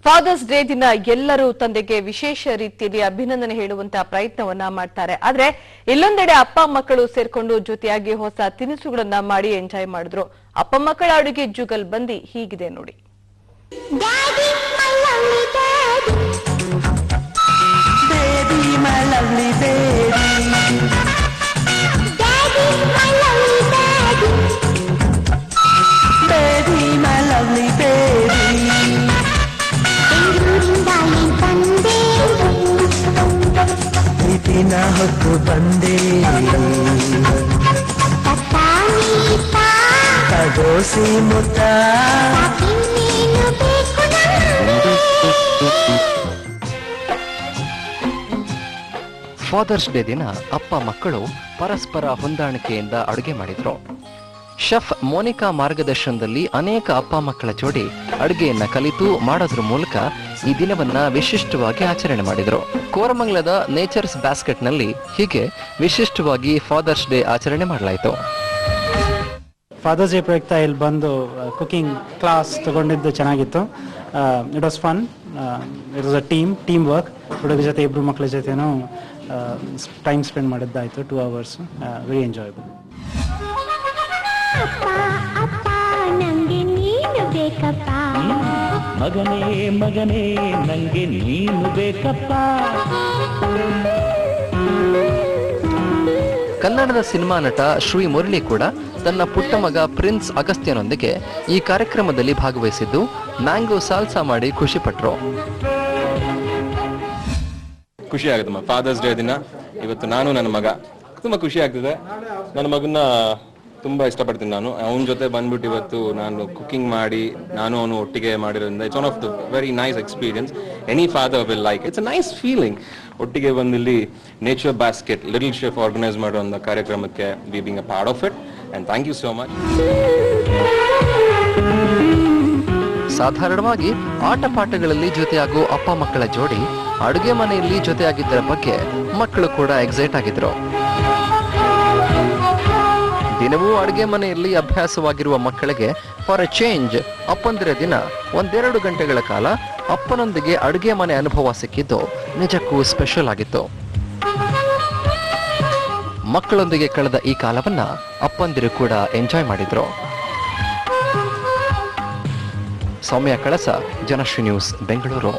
Fathers day ದಿನ ಎಲ್ಲರೂ ತಂದೆಗೆ ವಿಶೇಷ ರೀತಿಯಲ್ಲಿ ಅಭಿನಂದನೆ ಹೇಳುವಂತಹ ಪ್ರಯತ್ನವನ್ನ ಮಾಡ್ತಾರೆ. ಆದ್ರೆ ಇಲ್ಲೊಂದೆಡೆ ಅಪ್ಪ ಮಕ್ಕಳು ಸೇರ್ಕೊಂಡು ಜೊತೆಯಾಗಿ ಹೊಸ ತಿನಿಸುಗಳನ್ನ ಮಾಡಿ ಎಂಜಾಯ್ ಮಾಡಿದ್ರು. ಅಪ್ಪ ಮಕ್ಕಳ ಅಡುಗೆ ಜುಗಲ್ ಬಂದಿ ಹೀಗಿದೆ ನೋಡಿ. ಹೊತ್ತು ಬಂದೆ ಕಡೋಸಿ ಮುತ್ತ ಫಾದರ್ಸ್ ಡೇ ದಿನ ಅಪ್ಪ ಮಕ್ಕಳು ಪರಸ್ಪರ ಹೊಂದಾಣಿಕೆಯಿಂದ ಅಡುಗೆ ಮಾಡಿದ್ರು. ಶೆಫ್ ಮೋನಿಕಾ ಮಾರ್ಗದರ್ಶನದಲ್ಲಿ ಅನೇಕ ಅಪ್ಪ ಮಕ್ಕಳ ಜೋಡಿ ಅಡುಗೆಯನ್ನ ಕಲಿತು ಮಾಡೋದ್ರ ಮೂಲಕ ಈ ದಿನವನ್ನ ವಿಶಿಷ್ಟವಾಗಿ ಆಚರಣೆ ಮಾಡಿದ್ರು. ಕೋರಮಂಗಲದ ನೇಚರ್ಸ್ ಬ್ಯಾಸ್ಕೆಟ್ ನಲ್ಲಿ ಹೀಗೆ ವಿಶಿಷ್ಟವಾಗಿ ಫಾದರ್ಸ್ ಡೇ ಆಚರಣೆ ಮಾಡಲಾಯಿತು. ಫಾದರ್ಸ್ ಡೇ ಪ್ರಯುಕ್ತ ಇಲ್ಲಿ ಬಂದು ಕುಕಿಂಗ್ ಕ್ಲಾಸ್ ತಗೊಂಡಿದ್ದು ಚೆನ್ನಾಗಿತ್ತು. It was fun. It was a team work. ಹುಡುಗ ಜೊತೆ ಇಬ್ರು ಮಕ್ಕಳ ಜೊತೆನೂ ಟೈಮ್ ಸ್ಪೆಂಡ್ ಮಾಡಿದ್ದಾಯಿತು. 2 hours. Very enjoyable. ಮಗನೇ ಮಗನೇ ನಂಗೆ ನೀನು ಬೇಕಪ್ಪ. ಕನ್ನಡದ ಸಿನಿಮಾ ನಟ ಶ್ರೀ ಮುರಳಿ ಕೂಡ ತನ್ನ ಪುಟ್ಟ ಮಗ ಪ್ರಿನ್ಸ್ ಅಗಸ್ತ್ಯನೊಂದಿಗೆ ಈ ಕಾರ್ಯಕ್ರಮದಲ್ಲಿ ಭಾಗವಹಿಸಿದ್ದು ಮ್ಯಾಂಗೋ ಸಾಲ್ಸಾ ಮಾಡಿ ಖುಷಿಪಟ್ರು. ಖುಷಿ ಆಗುತ್ತಮ್ಮ. ಫಾದರ್ಸ್ ಡೇ ದಿನ ಇವತ್ತು ನಾನು ನನ್ನ ಮಗ ತುಂಬಾ ಖುಷಿ ಆಗ್ತಿದೆ. ನನ್ನ ಮಗನ್ನ ತುಂಬಾ ಇಷ್ಟಪಡ್ತೀನಿ. ನಾನು ಅವನ ಜೊತೆ ಬಂದ್ಬಿಟ್ಟು ಇವತ್ತು ನಾನು ಕುಕಿಂಗ್ ಮಾಡಿ ನಾನು ಅವನು ಒಟ್ಟಿಗೆ ಮಾಡಿರೋದ್ರಿಂದ it's one of the very nice experience. Any father will like. It's a nice feeling. ಒಟ್ಟಿಗೆ ಬಂದಿಲ್ಲಿ nature basket little chef organise ಮಾಡೋ ಒಂದು ಕಾರ್ಯಕ್ರಮಕ್ಕೆ we being a part of it and thank you so much. ಸಾಧಾರಣವಾಗಿ ಆಟ ಪಾಠಗಳಲ್ಲಿ ಜೊತೆಯಾಗೋ ಅಪ್ಪ ಮಕ್ಕಳ ಜೋಡಿ ಅಡುಗೆ ಮನೆಯಲ್ಲಿ ಜೊತೆಯಾಗಿದ್ದರ ಬಗ್ಗೆ ಮಕ್ಕಳು ಕೂಡ ಎಕ್ಸೈಟ್ ಆಗಿದ್ರು. ದಿನವೂ ಅಡುಗೆ ಮನೆಯಲ್ಲಿ ಅಭ್ಯಾಸವಾಗಿರುವ ಮಕ್ಕಳಿಗೆ ಫಾರ್ ಎ ಚೇಂಜ್ ಅಪ್ಪಂದಿರ ದಿನ 1-2 ಗಂಟೆಗಳ ಕಾಲ ಅಪ್ಪನೊಂದಿಗೆ ಅಡುಗೆ ಮನೆ ಅನುಭವ ಸಿಕ್ಕಿದ್ದು ನಿಜಕ್ಕೂ ಸ್ಪೆಷಲ್ ಆಗಿತ್ತು. ಮಕ್ಕಳೊಂದಿಗೆ ಕಳೆದ ಈ ಕಾಲವನ್ನ ಅಪ್ಪಂದಿರು ಕೂಡ ಎಂಜಾಯ್ ಮಾಡಿದ್ರು. ಸೌಮ್ಯ ಕಳಸ, ಜನಶ್ರೀ ನ್ಯೂಸ್, ಬೆಂಗಳೂರು.